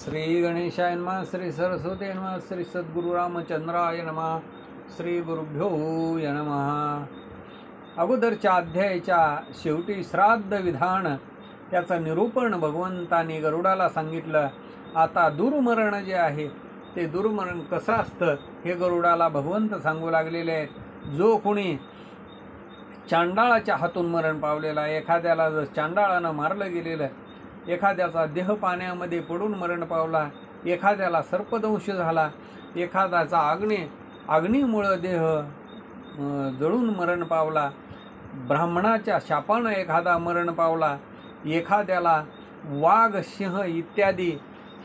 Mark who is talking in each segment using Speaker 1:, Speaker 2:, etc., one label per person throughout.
Speaker 1: श्री गणेशाय नमः, श्री सरस्वती नमः, श्री सद्गुरु रामचंद्राय नमः, श्री गुरुभ्यो नमः। अगोदरच्या अध्यायाच्या शेवटी श्राद्ध विधान याचं निरूपण भगवंतांनी गरुडाला सांगितलं। आता दुर्मरण जे आहे ते दुर्मरण कसं असतं हे गरुडाला भगवंत सांगू लागलेले आहेत। जो कोणी चांडाळाच्या हातून मरण पावलेला, एखाद्याला जर चांडाळानं मारलं गेलेलं, एखाद्याचा देह पाण्यामध्ये पडून मरण पावला, एखाद्याला सर्पदंश झाला, एखाद्याचा अग्नीमुळे देह जळून मरण पावला, ब्राह्मणाच्या शापानं एखादा मरण पावला, एखाद्याला वाघ सिंह इत्यादी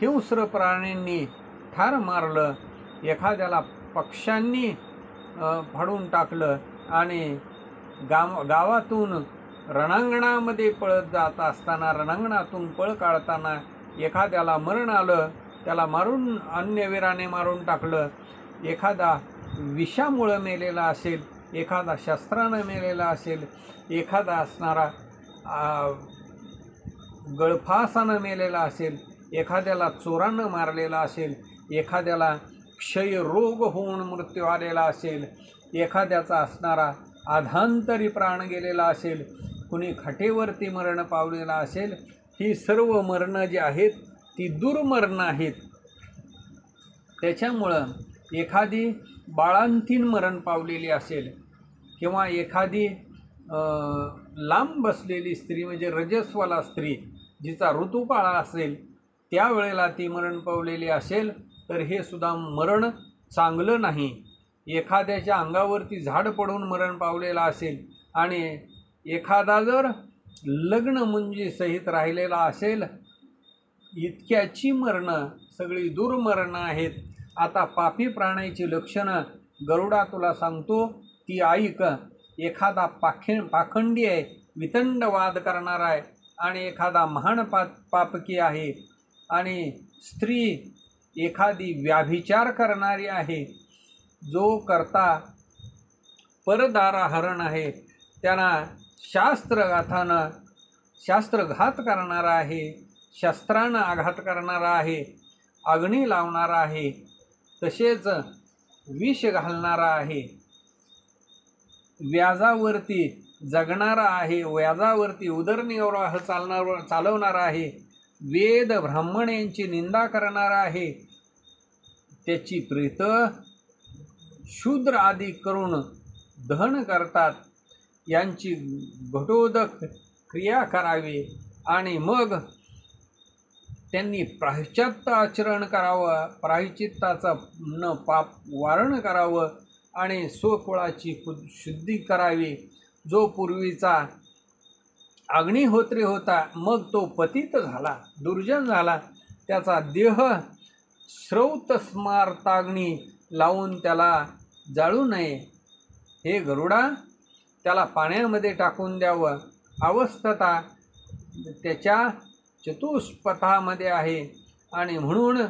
Speaker 1: हिंस्र प्राण्यांनी ठार मारलं, एखाद्याला पक्ष्यांनी फाडून टाकलं आणि गावातून रणांगणामध्ये पळत जात असताना, रणांगणातून पळ काढताना एखाद्याला मरण आलं, त्याला मारून अन्य वीराने मारून टाकलं, एखादा विषामुळे मेलेला असेल, एखादा शस्त्रानं मेलेला असेल, एखादा असणारा गळफासानं मेलेला असेल, एखाद्याला चोरानं मारलेला असेल, एखाद्याला क्षयरोग होऊन मृत्यू आलेला असेल, एखाद्याचा असणारा आधांतरी प्राण गेलेला असेल, कुणी खाटेवरती मरण पावलेला असेल, ही सर्व मरणं जी आहेत ती दुर्मरणं आहेत। त्याच्यामुळं एखादी बाळांतीन मरण पावलेली असेल किंवा एखादी लांब बसलेली स्त्री म्हणजे रजस्वला स्त्री जिचा ऋतुकाळ असेल त्यावेळेला ती मरण पावलेली असेल तर हे सुद्धा मरण चांगलं नाही। एखाद्याच्या अंगावरती झाड पडून मरण पावलेला असेल आणि एखादा जर लग्न मुंजी सहित राहिलेला असेल, इतक्याची मरणं सगळी दुर्मरणं आहेत। आता पापी प्राण्याची लक्षणं गरुडा तुला सांगतो ती ऐक। एखादा पाखंडी आहे, वितंडवाद करणारा आहे आणि एखादा महान पापकी आहे आणि स्त्री एखादी व्याभिचार करणारी आहे, जो करता परदाराहरण आहे, त्यांना शास्त्रघात करणारा आहे, शस्त्रानं आघात करणारा आहे, अग्नी लावणारा आहे, तसेच विष घालणारा आहे, व्याजावरती जगणारा आहे, व्याजावरती उदरनिर्वाह चालवणारा आहे, वेद ब्राह्मण यांची निंदा करणारा आहे, त्याची प्रेत शूद्र आदी करून दहन करतात, यांची घटोदक क्रिया करावी आणि मग त्यांनी प्रायश्चित्त आचरण करावं, प्रायश्चित्ताचं पाप वारण करावं आणि स्वकुळाची शुद्धी करावी। जो पूर्वीचा अग्निहोत्री होता मग तो पतित झाला, दुर्जन झाला, त्याचा देह श्रौतस्मार्ताग्नी लावून त्याला जाळू नये, हे गरुडा त्याला पाण्यामध्ये टाकून द्यावं। अवस्थता त्याच्या चतुष्पथामध्ये आहे आणि म्हणून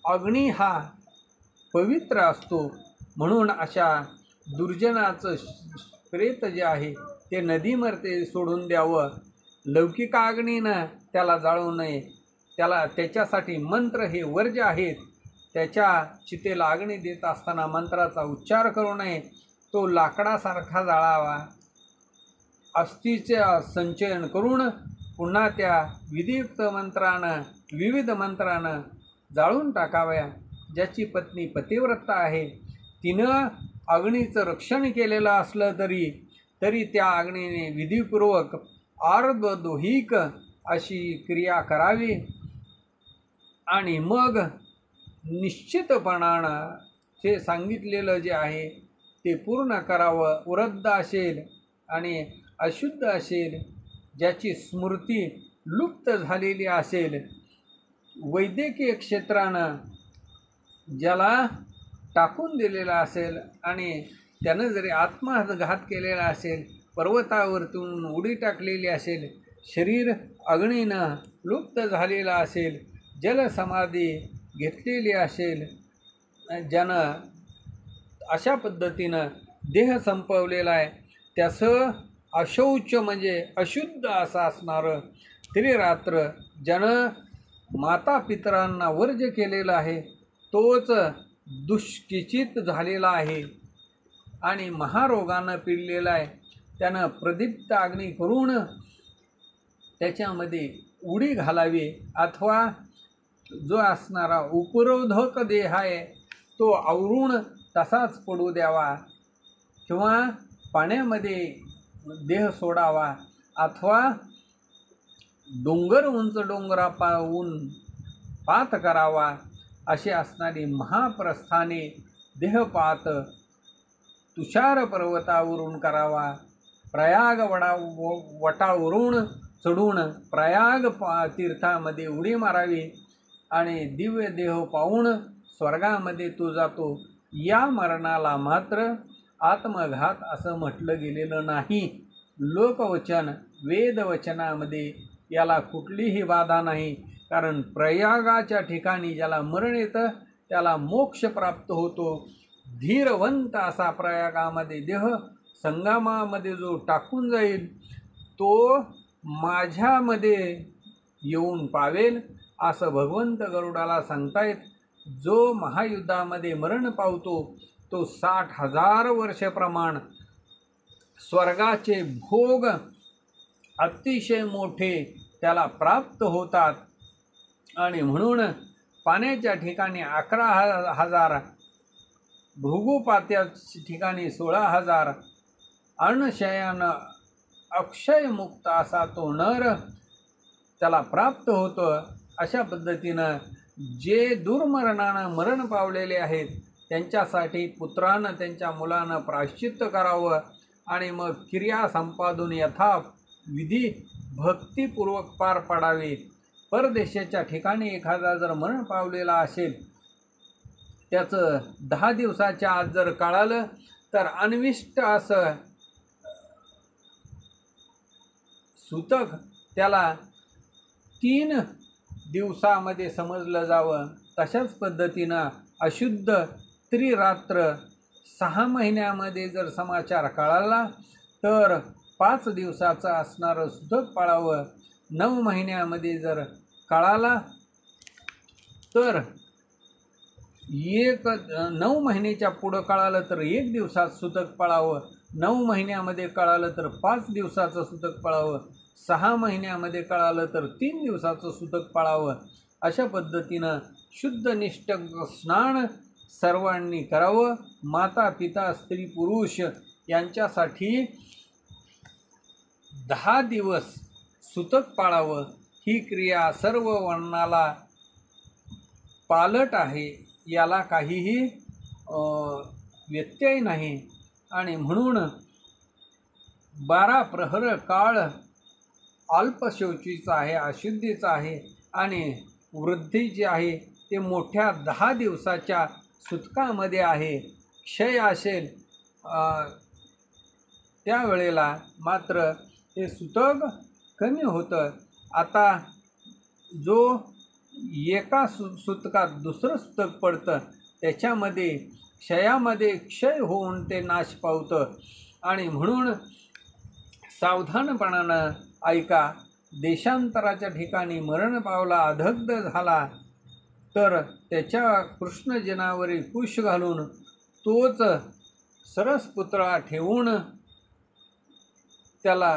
Speaker 1: अग्नी हा पवित्र असतो, म्हणून अशा दुर्जनाचं प्रेत जे आहे ते नदीमध्ये सोडून द्यावं। लौकिक अग्नीनं त्याला जाळू नये, त्याच्यासाठी मंत्र हे वर्ज्य आहेत। त्याच्या चितेला अग्नी देत असताना मंत्राचा उच्चार करू नये, तो लाकडासारखा जाळावा। अस्थीचे संचयन करून पुन्हा त्या विविध मंत्रानं जाळून टाकाव्या। ज्याची पत्नी पतिव्रता आहे तिनं अग्नीचं रक्षण केलेलं असलं तरी त्या अग्नीने विधीपूर्वक आर्द्रदोहिक अशी क्रिया करावी आणि मग निश्चितपणानं ते सांगितलेलं जे आहे ते पूर्ण करावं। वृद्ध असेल आणि अशुद्ध असेल, ज्याची स्मृती लुप्त झालेली असेल, वैद्यकीय क्षेत्रानं ज्याला टाकून दिलेला असेल आणि त्यानं जरी आत्मघात केलेला असेल, पर्वतावरतून उडी टाकलेली असेल, शरीर अग्नीनं लुप्त झालेला असेल, जलसमाधी घेतलेली असेल, ज्यानं अशा पद्धतीनं देह संपवलेला आहे, त्याचं अशौच म्हणजे अशुद्ध असं असणारं त्रिरात्र ज्यानं माता पितरांना वर्ज्य केलेला आहे तोच दुष्किचित झालेला आहे आणि महारोगानं पिडलेला आहे. त्यानं प्रदीप्त अग्नी करून त्याच्यामध्ये उडी घालावी अथवा जो असणारा उपरोधक देह आहे तो आवरून तसाच पडू द्यावा किंवा पाण्यामध्ये देह सोडावा अथवा डोंगर उंच डोंगरापाहून पात करावा. अशी असणारी महाप्रस्थाने देहपात तुषार पर्वतावरून करावा. प्रयाग वटावरून चढून प्रयाग तीर्थामध्ये उडी मारावी आणि दिव्य देह पाहून स्वर्गामध्ये तो जातो. या मरणाला मात्र आत्मघात असं म्हटलं गेलेलं नाही. लोकवचन वेदवचनामध्ये याला कुठलीही बाधा नाही. कारण प्रयागाच्या ठिकाणी ज्याला मरण येतं त्याला मोक्ष प्राप्त होतो. धीरवंत असा प्रयागामध्ये देह संगमामध्ये जो टाकून जाईल तो माझ्यामध्ये येऊन पावेल असं भगवंत गरुडाला सांगतायत. जो महायुद्धामध्ये मरण पावतो तो 60,000 वर्ष प्रमाण स्वर्गाचे भोग अतिशय मोठे त्याला प्राप्त होतात. आणि म्हणून पाण्याच्या ठिकाणी 11,000, भृगुपात्या ठिकाणी 16,000, अनशयन अक्षयमुक्त असा तो नर त्याला प्राप्त होतं. अशा पद्धतीनं जे दुर्मरणानं मरण पावलेले आहेत त्यांच्यासाठी पुत्रानं त्यांच्या मुलानं प्रायश्चित्त करावं आणि मग क्रिया संपादून यथाविधी भक्तिपूर्वक पार पाडावे. परदेशाच्या ठिकाणी एखादा जर मरण पावलेला असेल त्याचं 10 दिवसाच्या आत जर कळालं तर अनविष्ट असं सूतक त्याला 3 दिवसामध्ये समजलं जावं. तशाच पद्धतीनं अशुद्ध त्रिरात्र 6 महिन्यामध्ये जर समाचार कळाला तर 5 दिवसाचं असणारं सूतक पाळावं. 9 महिन्यामध्ये जर कळाला तर 9 महिन्याच्या पुढं कळालं तर 1 दिवसात सूतक पाळावं. 9 महिन्यामध्ये कळालं तर 5 दिवसाचं सूतक पाळावं. 6 महिन्यामध्ये कळालं तर 3 दिवसाचं सूतक पाळावं. अशा पद्धतीनं शुद्धनिष्ठ स्नान सर्वांनी करावं. माता पिता स्त्री पुरुष यांच्यासाठी 10 दिवस सूतक पाळावं. ही क्रिया सर्व वर्णाला पालट आहे. याला काहीही व्यत्यय नाही. आणि म्हणून 12 प्रहर काळ अल्पशौचीचा आहे, अशुद्धीचा आहे. आणि वृद्धी जी आहे ते मोठ्या 10 दिवसाच्या सूतकामध्ये आहे. क्षय असेल त्यावेळेला मात्र हे सूतक कमी होतं. आता जो एका सूतकात दुसरं सूतक पडतं त्याच्यामध्ये क्षयामध्ये क्षय होऊन ते नाश पावतं. आणि म्हणून सावधानपणानं ऐका. देशांतराच्या ठिकाणी मरण पावला, अदग्ध झाला तर त्याच्या कृष्णजनावरी कुश घालून तोच सरसपुतळा ठेवून त्याला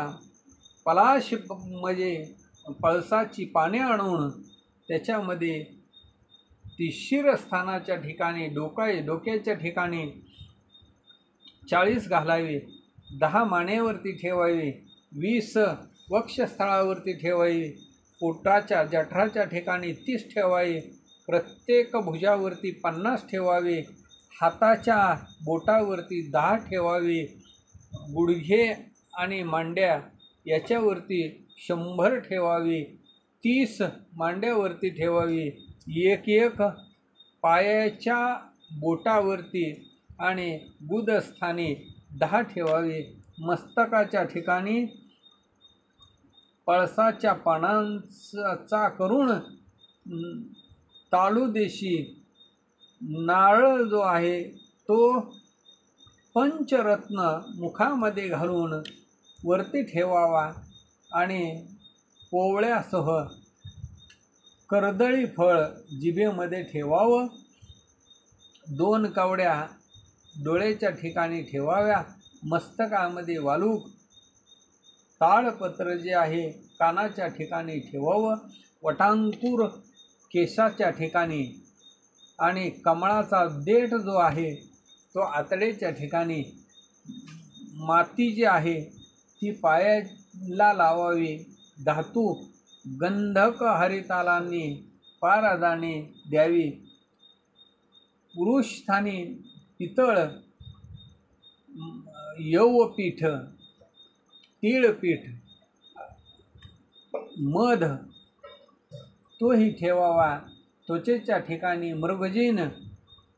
Speaker 1: पलाश म्हणजे पळसाची पाने आणून त्याच्यामध्ये ती शिरस्थानाच्या ठिकाणी डोक्याच्या ठिकाणी 40 घालावे, 10 मानेवरती ठेवावे, 20 वक्षस्थळावरती ठेवावे, पोटाच्या जठराच्या ठिकाणी 30 ठेवावे, प्रत्येक भुजावरती 50 ठेवावे, हाताच्या बोटावरती 10 ठेवावे, गुडघे आणि मांड्या याच्यावरती 100 ठेवावे, 30 मांड्यावरती ठेवावी, एक पायाच्या बोटावरती आणि गुदस्थानी 10 ठेवावे. मस्तकाच्या ठिकाणी पळसाच्या पानांचा करून ताळूदेशी नारळ जो आहे तो पंचरत्न मुखामध्ये घालून वरती ठेवावा आणि पोवळ्यासह कर्दळी फळ जिभेमध्ये ठेवावं, 2 कवड्या डोळ्याच्या ठिकाणी ठेवाव्या, मस्तकामध्ये वालूक, ताळपत्र जे आहे कानाच्या ठिकाणी ठेवावं, वटांकुर केसाच्या ठिकाणी, आणि कमळाचा देठ जो आहे तो आतडेच्या ठिकाणी, माती जी आहे ती पायाला लावावी, धातू गंधक हरितालांनी पारादाणे द्यावी, पुरुषस्थानी पितळ, यवपीठ, तीळपीठ, मध तोही ठेवावा, त्वचेच्या ठिकाणी मृगजीन,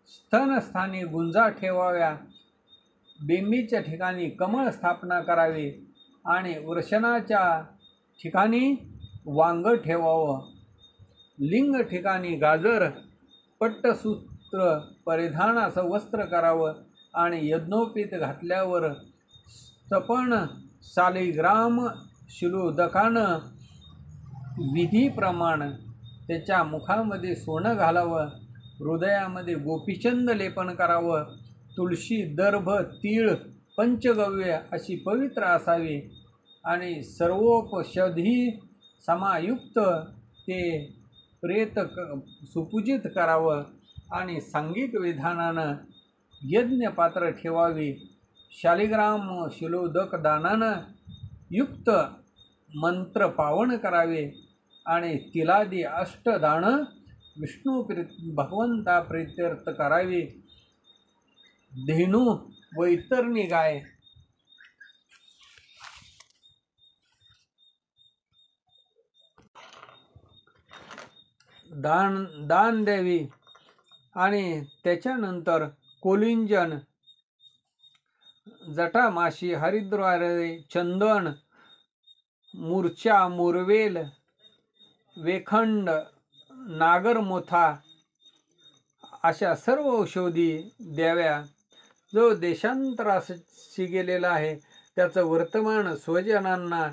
Speaker 1: स्तनस्थानी गुंजा ठेवाव्या, बेंबीच्या ठिकाणी कमळ स्थापना करावी, आणि वृषणाच्या ठिकाणी वांग ठेवावं, लिंग ठिकाणी गाजर, पट्टसूत्र परिधानाचं वस्त्र करावं, आणि यज्ञोपीत घातल्यावर स्तपन शालिग्राम शिलोदकानं विधीप्रमाणे त्याच्या मुखामध्ये सोनं घालावं, हृदयामध्ये गोपीचंद लेपन करावं, तुळशी, दर्भ, तीळ, पंचगव्य अशी पवित्र असावी, आणि सर्वोपषधी समायुक्त ते प्रेत सुपूजित करावं, आणि सांघिक विधानानं यज्ञपात्र ठेवावी, शालिग्राम शिलोदक दानानं युक्त मंत्र पावन करावे, आणि तिलादी अष्टदानं विष्णू भगवंता प्रीत्यर्थ करावी, धेनू वैतरणी गाय दान द्यावी, आणि त्याच्यानंतर कोलिंजन, जटामाशी, हरिद्वारे, चंदन, मूर्छा, मुरवेल, वेखंड, नागरमोथा अशा सर्व औषधी द्याव्या. जो देशांतराशी गेलेला आहे त्याचं वर्तमान स्वजनांना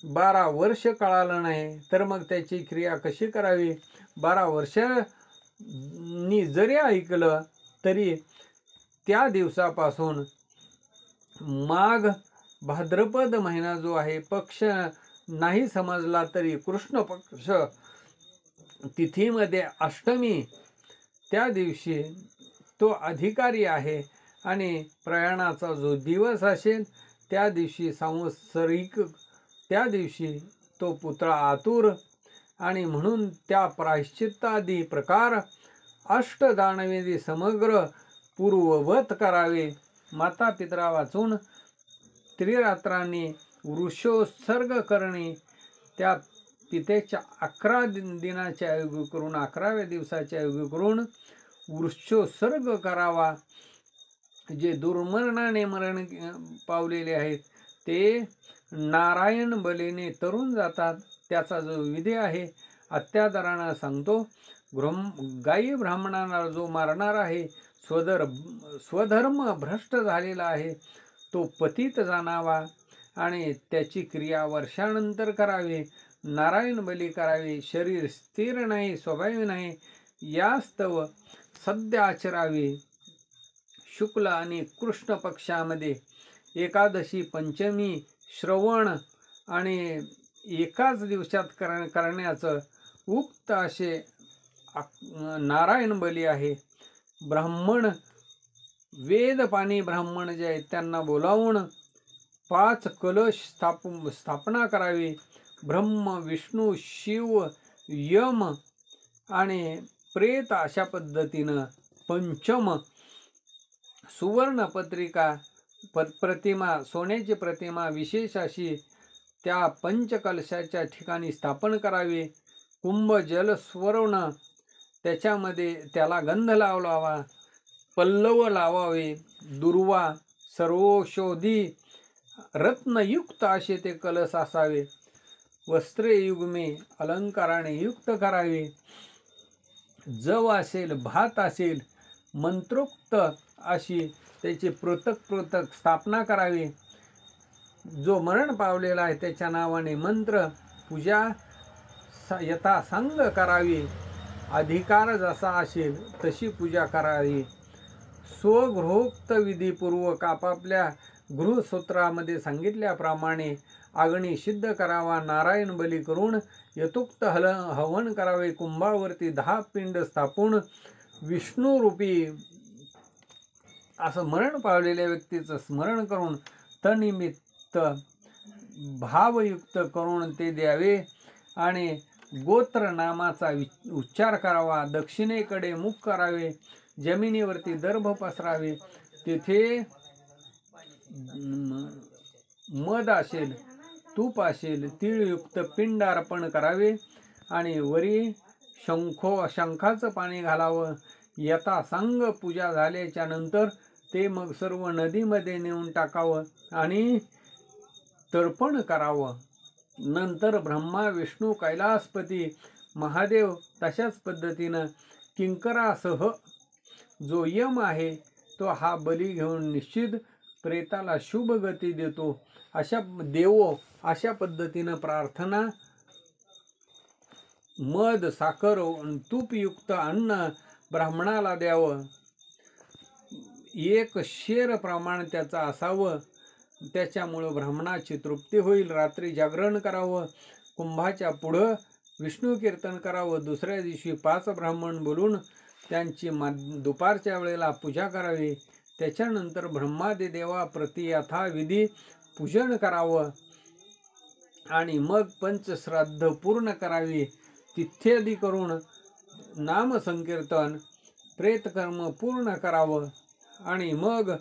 Speaker 1: 12 वर्ष कळालं नाही तर मग त्याची क्रिया कशी करावी. 12 वर्षांनी जरी ऐकलं तरी त्या दिवसापासून माघ भाद्रपद महिना जो आहे, पक्ष नाही समजला तरी कृष्ण पक्ष तिथीमध्ये अष्टमी त्या दिवशी तो अधिकारी आहे, आणि प्रयाणाचा जो दिवस असेल त्या दिवशी सांवत्सरिक त्या दिवशी तो पुतळा आतुर, आणि म्हणून त्या प्रायश्चित्तादी प्रकार अष्टदानवेदी समग्र पूर्ववत करावे. माता पितरा वाचून त्रिरात्रांनी वृषोत्सर्ग करणे, त्या पितेच्या 11 दिनाच्या योगी करून 11व्या दिवसाच्या योगी करून वृक्षोत्सर्ग करावा. जे दुर्मरणाने मरण पावलेले आहेत ते नारायण बलीने तरुण जातात. त्याचा जो विधी आहे अत्यादरानं सांगतो. गायी ब्राह्मणांना जो मारणार आहे, स्वधर्म भ्रष्ट झालेला आहे, तो पतित जाणावा, आणि त्याची क्रिया वर्षानंतर करावी. नारायण बली करावी. शरीर स्थिर नाही, स्वाभाविक नाही, यास्तव सध्य आचरावी. शुक्ल आणि कृष्ण पक्षामध्ये एकादशी, पंचमी, श्रवण आणि एकाच दिवसात करण्याचं उक्त असे नारायण बली आहे. ब्राह्मण वेदपाणी ब्राह्मण जे आहेत त्यांना बोलावून 5 कलश स्थापना करावी. ब्रह्म, विष्णू, शिव, यम आणि प्रेत अशा पद्धतीनं पंचम सुवर्ण पत्रिका प्रतिमा, सोन्याची प्रतिमा विशेष अशी त्या पंचकलशाच्या ठिकाणी स्थापन करावी. कुंभ जल स्वर्ण त्याच्यामध्ये त्याला गंध लावावा, पल्लव लावावे, दुर्वा, सर्वौषधी रत्नयुक्त असे ते कलश असावे. वस्त्रे युग्मे अलंकाराने युक्त करावे. जव असेल, भात असेल, मंत्रोक्त अशी त्याची पृथक स्थापना करावी. जो मरण पावलेला आहे त्याच्या नावाने मंत्र पूजा यथासांग करावी, अधिकार जसा असेल तशी पूजा करावी. स्वगृहोक्त विधीपूर्वक आपापल्या गृहसूत्रामध्ये सांगितल्याप्रमाणे अग्नी सिद्ध करावा. नारायण बली करून यथोक्त हवन करावे. कुंभावरती 10 पिंड स्थापून विष्णुरूपी असं मरण पावलेल्या व्यक्तीचं स्मरण करून तनिमित्त भावयुक्त करून ते द्यावे आणि गोत्र नामाचा उच्चार करावा. दक्षिणेकडे मुख करावे. जमिनीवरती दर्भ पसरावे. तेथे मध असेल, तूप असेल, तीळयुक्त पिंड अर्पण करावे आणि वरी शंखाचं पाणी घालावं. यथासांग पूजा झाल्याच्या नंतर ते मग सर्व नदीमध्ये नेऊन टाकावं आणि तर्पण करावं. नंतर ब्रह्मा, विष्णू, कैलासपती महादेव तशाच पद्धतीनं किंकरासह जो यम आहे तो हा बली घेऊन निश्चित प्रेताला शुभ गती देतो. अशा पद्धतीनं प्रार्थना मध, साखर, तूपयुक्त अन्न ब्राह्मणाला द्यावं. 1 शेर प्रमाण त्याचं असावं. त्याच्यामुळं ब्राह्मणाची तृप्ती होईल. रात्री जागरण करावं. कुंभाच्या पुढं विष्णू कीर्तन करावं. दुसऱ्या दिवशी 5 ब्राह्मण बोलून त्यांची दुपारच्या वेळेला पूजा करावी. त्याच्यानंतर ब्रह्मादी देवाप्रती यथाविधी पूजन करावं आणि मग पंचश्राद्ध पूर्ण करावी. तिथ्यादी करून नामसंकीर्तन प्रेतकर्म पूर्ण करावं आणि मग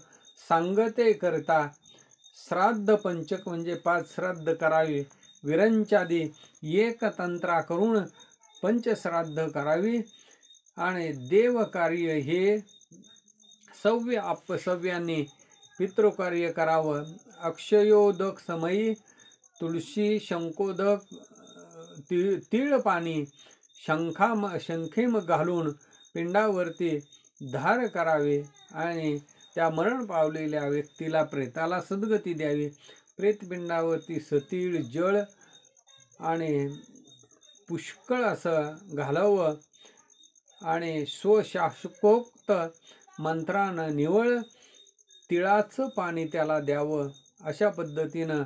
Speaker 1: सांगते करता श्राद्ध पंचक म्हणजे 5 श्राद्ध करावी. विरंचादी एकतंत्रा करून पंचश्राद्ध करावी आणि देवकार्य हे सव्य अपसव्यांनी पितृकार्य करावं. अक्षयोदक समयी तुळशी, शंखोदक, तीळ पाणी शंखेम घालून पिंडावरती धार करावे आणि त्या मरण पावलेल्या व्यक्तीला प्रेताला सद्गती द्यावी. प्रेतपिंडावरती सतीळ जळ आणि पुष्कळ असं घालावं आणि स्वशासकोक्त मंत्रानं निवळ तिळाचं पाणी त्याला द्यावं. अशा पद्धतीनं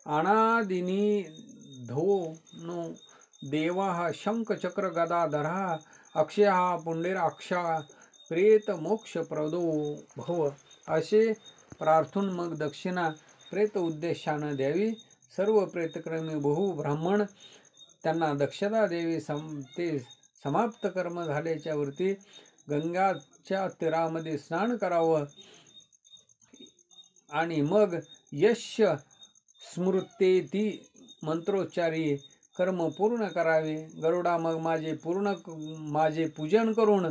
Speaker 1: अनादिनी धो देवा शंखचक्र गदाधरा अक्षया पुंडराक्षा प्रेत मोक्ष प्रदो भव असे प्रार्थून मग दक्षिणा प्रेत उद्देशानं द्यावी. सर्व प्रेतक्रमी बहु ब्राह्मण त्यांना दक्षता द्यावी. ते समाप्त कर्म झाल्याच्या वरती गंगाच्या तीरामध्ये स्नान करावं आणि मग यश स्मृतेती मंत्रोच्चारी कर्म पूर्ण करावे. गरुडा मग माझे पूजन करून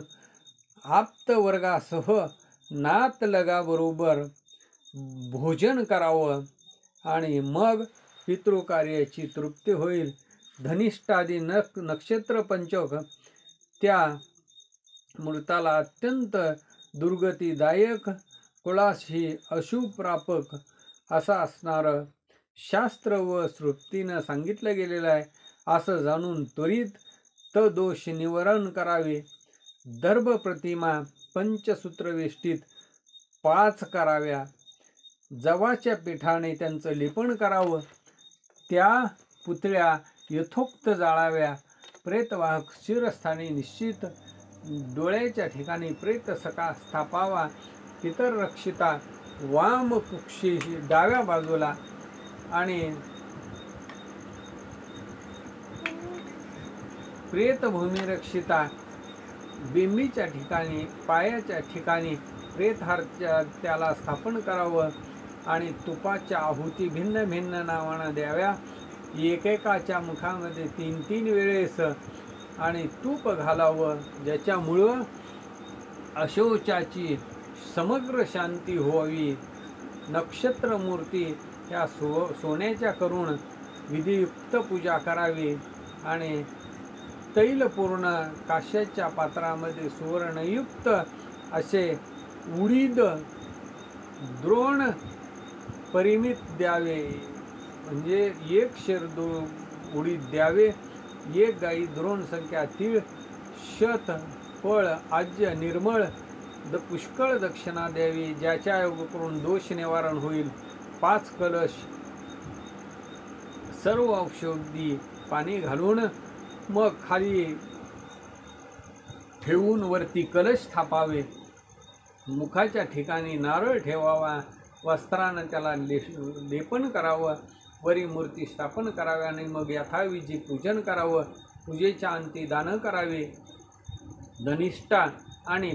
Speaker 1: आप्त वर्गासह नातलगाबरोबर भोजन करावं आणि मग पितृकार्याची तृप्ती होईल. धनिष्ठादी नक्षत्र पंचक त्या मृताला अत्यंत दुर्गतीदायक कुळाशी अशुभ प्रापक असा असणारं शास्त्र व श्रुतीनं सांगितलं गेलेलं आहे. असं जाणून त्वरित दोष निवारण करावे. दर्भ प्रतिमा पंचसूत्रवेष्टीत 5 कराव्या. जवाच्या पिठाने त्यांचं लेपन करावं. त्या पुतळ्या यथोक्त जाळाव्या. प्रेतवाहक शिरस्थानी निश्चित डोळ्याच्या ठिकाणी प्रेत सका स्थापावा. पितररक्षिता वाम कुक्षी डाव्या बाजूला आणि प्रेतभूमी बिंबीच्या ठिकाणी पायाच्या ठिकाणी प्रेतहार त्याला स्थापन करावं आणि तुपाच्या आहुती भिन्न भिन्न नावानं द्याव्या. एकेकाच्या मुखामध्ये 3-3 वेळेस आणि तूप घालावं, ज्याच्यामुळं अशौचाची समग्र शांती व्हावी. नक्षत्रमूर्ती ह्या सोन्याच्या करून विधियुक्त पूजा करावी आणि तैलपूर्ण काश्याच्या पात्रामध्ये सुवर्णयुक्त असे उडीद द्रोण परिमित द्यावे, म्हणजे 1 शेर उडीद द्यावे एक गाई द्रोण संख्या तीळ शत फळ आज्य निर्मळ पुष्कळ दक्षिणा द्यावी, ज्याच्या योग करून दोष निवारण होईल. 5 कलश सर्व औषधी पाणी घालून मग खाली ठेवून वरती कलश थापावे. मुखाच्या ठिकाणी नारळ ठेवावा. वस्त्रानं त्याला लेपन करावं. वरी मूर्ती स्थापन करावे आणि मग यथाविधी पूजन करावं. पूजेच्या अंती दान करावे. धनिष्ठा आणि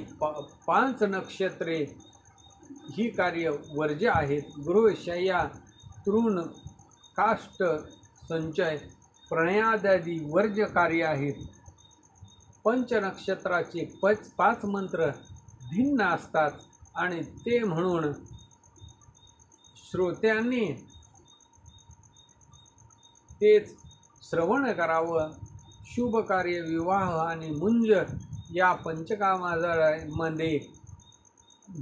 Speaker 1: 5 नक्षत्रे ही कार्य वर्ज्य आहेत. गृह, शय्या, तृण, काष्ट, संचय, प्रणयादादी वर्ज्य कार्य आहेत. पंचनक्षत्राचे 5 मंत्र भिन्न असतात आणि ते म्हणून श्रोत्यांनी तेच श्रवण करावं. शुभ कार्य, विवाह आणि मुंज या पंचकामामध्ये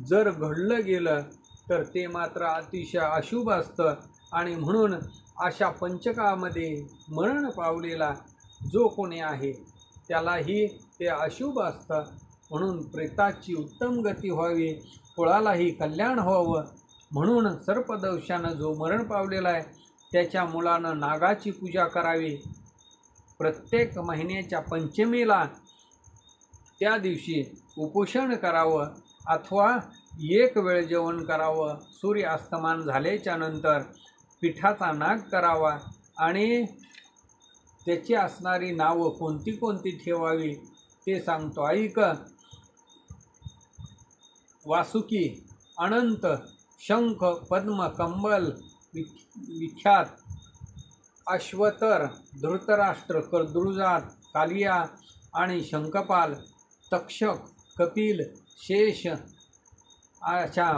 Speaker 1: जर घडलं गेलं तर ते मात्र अतिशय अशुभ असतं आणि म्हणून अशा पंचकामध्ये मरण पावलेला जो कोणी आहे त्यालाही ते अशुभ असतं. म्हणून प्रेताची उत्तम गती व्हावी, कुळालाही कल्याण व्हावं म्हणून सर्पदंशानं जो मरण पावलेला आहे त्याच्या मुलानं नागाची पूजा करावी. प्रत्येक महिन्याच्या पंचमीला त्या दिवशी उपोषण करावं अथवा एक वेळ जेवण करावं. सूर्य अस्तमान झाल्याच्या नंतर पिठाचा नाग करावा आणि त्याची असणारी नावं कोणती कोणती ठेवावी ते सांगतो. ऐक. वासुकी, अनंत, शंख, पद्म, कंबल, विख्यात, अश्वतर, धृतराष्ट्र, कर्दृजात, कालिया आणि शंखपाल, तक्षक, कपिल, शेष अशा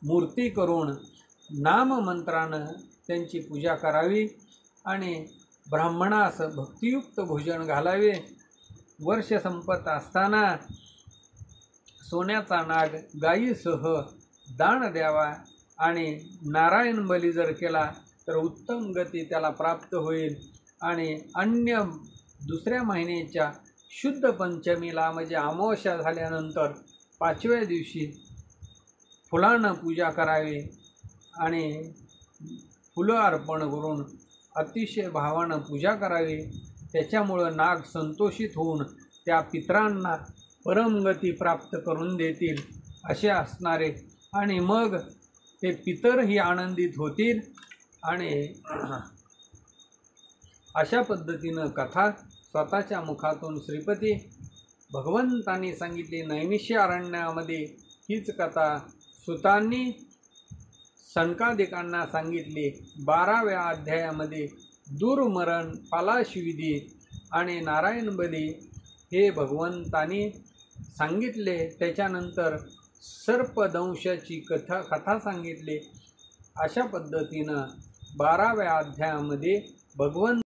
Speaker 1: मूर्ती करून नाममंत्रानं त्यांची पूजा करावी आणि ब्राह्मणास भक्तियुक्त भोजन घालावे. वर्ष संपत असताना सोन्याचा नाग गायीसह दान द्यावा आणि नारायण बली जर केला तर उत्तम गती त्याला प्राप्त होईल. आणि अन्य दुसऱ्या महिन्याच्या शुद्ध पंचमीला म्हणजे अमावस्या झाल्यानंतर 5व्या दिवशी फुलानं पूजा करावी आणि फुलं अर्पण करून अतिशय भावानं पूजा करावी. त्याच्यामुळं नाग संतोषित होऊन त्या पितरांना परमगती प्राप्त करून देतील असे असणारे आणि मग ते पितरही आनंदित होतील. आणि अशा पद्धतीनं कथा स्वतःच्या मुखातून श्रीपती भगवंतांनी सांगितली. नैमिष्य अरण्यामध्ये हीच कथा सुतांनी सनकादिकांना सांगितली. 12व्या अध्यायामध्ये दुर्मरण, पालाशविधी आणि नारायण बली हे भगवंतांनी सांगितले. त्याच्यानंतर सर्पदंशाची कथा सांगितली. अशा पद्धतीनं 12व्या अध्यायामध्ये भगवंत